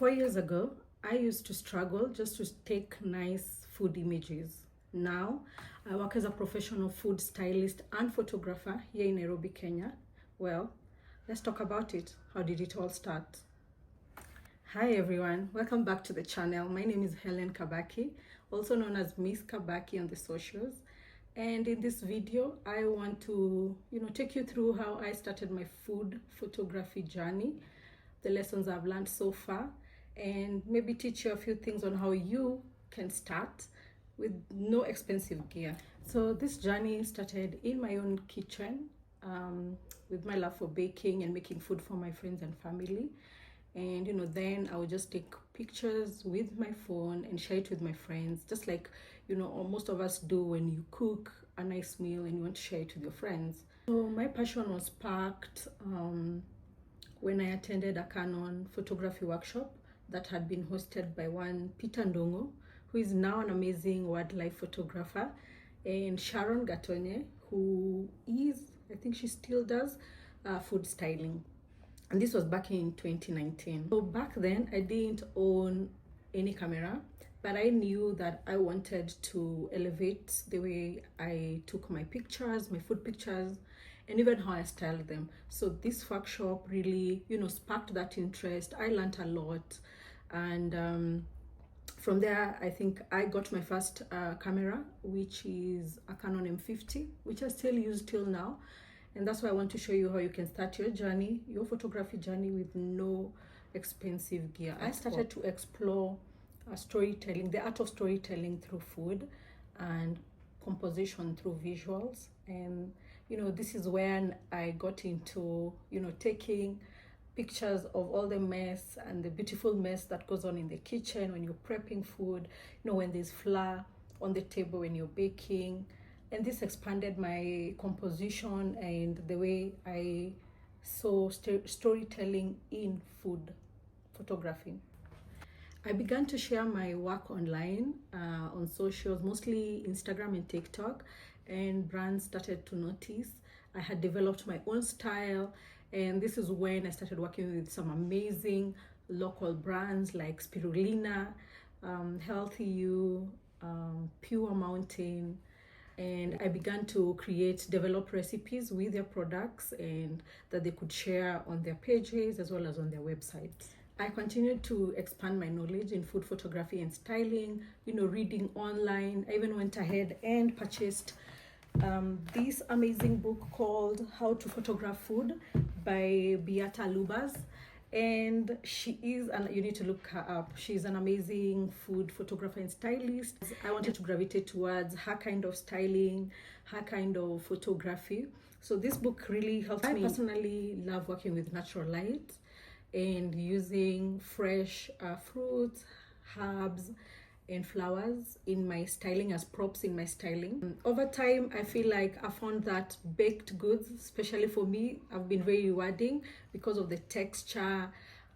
4 years ago, I used to struggle just to take nice food images. Now, I work as a professional food stylist and photographer here in Nairobi, Kenya. Well, let's talk about it. How did it all start? Hi everyone, welcome back to the channel. My name is Helen Kabaki, also known as Miss Kabaki on the socials. And in this video, I want to, take you through how I started my food photography journey, the lessons I've learned so far, and maybe teach you a few things on how you can start with no expensive gear. So this journey started in my own kitchen with my love for baking and making food for my friends and family. And then I would just take pictures with my phone and share it with my friends, just like most of us do when you cook a nice meal and you want to share it with your friends. So my passion was sparked when I attended a Canon photography workshop that had been hosted by one Peter Ndongo, who is now an amazing wildlife photographer, and Sharon Gatonye, who is, I think she still does, food styling. And this was back in 2019. So back then I didn't own any camera, but I knew that I wanted to elevate the way I took my pictures, my food pictures, and even how I styled them. So this workshop really, sparked that interest. I learned a lot. And from there, I think I got my first camera, which is a Canon M50, which I still use till now. And that's why I want to show you how you can start your journey, your photography journey, with no expensive gear. I started to explore storytelling, the art of storytelling through food and composition through visuals. And this is when I got into taking pictures of all the mess and the beautiful mess that goes on in the kitchen when you're prepping food, when there's flour on the table when you're baking. And this expanded my composition and the way I saw storytelling in food photography. I began to share my work online on socials, mostly Instagram and TikTok, and brands started to notice. I had developed my own style, and this is when I started working with some amazing local brands like Spirulina, Healthy You, Pure Mountain. And I began to develop recipes with their products and that they could share on their pages as well as on their websites. I continued to expand my knowledge in food photography and styling, reading online. I even went ahead and purchased this amazing book called How to Photograph Food by Beata Lubas. And she is, and you need to look her up, she's an amazing food photographer and stylist. I wanted to gravitate towards her kind of styling, her kind of photography. So this book really helped me. I personally love working with natural light and using fresh fruits, herbs, and flowers in my styling, as props in my styling. Over time, I feel like I found that baked goods, especially for me, have been very rewarding because of the texture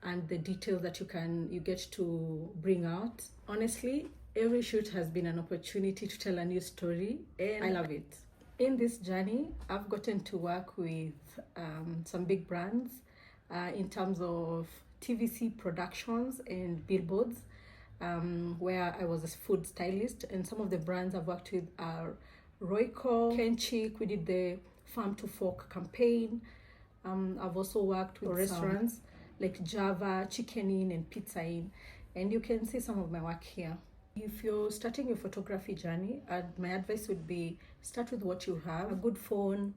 and the details that you get to bring out. Honestly, every shoot has been an opportunity to tell a new story, and I love it. In this journey, I've gotten to work with some big brands in terms of TVC productions and billboards, where I was a food stylist, and some of the brands I've worked with are Royco, Kenchic. We did the Farm to Fork campaign. I've also worked with restaurants like Java, Chicken Inn, and Pizza Inn, and you can see some of my work here. If you're starting your photography journey, my advice would be start with what you have. A good phone,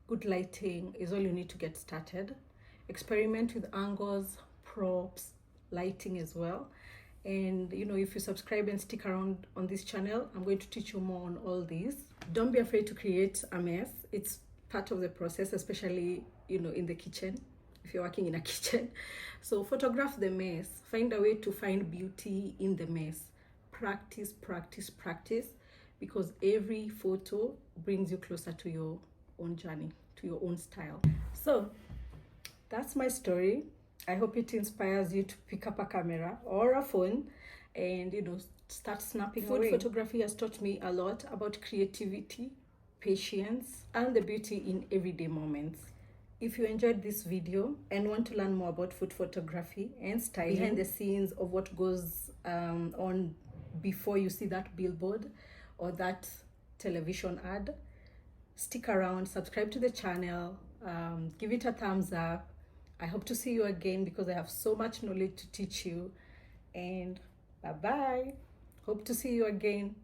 good lighting is all you need to get started. Experiment with angles, props, lighting as well. And if you subscribe and stick around on this channel, I'm going to teach you more on all these. Don't be afraid to create a mess. It's part of the process, especially in the kitchen, if you're working in a kitchen. So photograph the mess. Find a way to find beauty in the mess. Practice, practice, practice, because every photo brings you closer to your own journey, to your own style. So that's my story. I hope it inspires you to pick up a camera or a phone and start snapping away. Food photography has taught me a lot about creativity, patience, and the beauty in everyday moments. If you enjoyed this video and want to learn more about food photography and styling, behind the scenes of what goes on before you see that billboard or that television ad, stick around, subscribe to the channel, give it a thumbs up. I hope to see you again because I have so much knowledge to teach you. And bye-bye. Hope to see you again.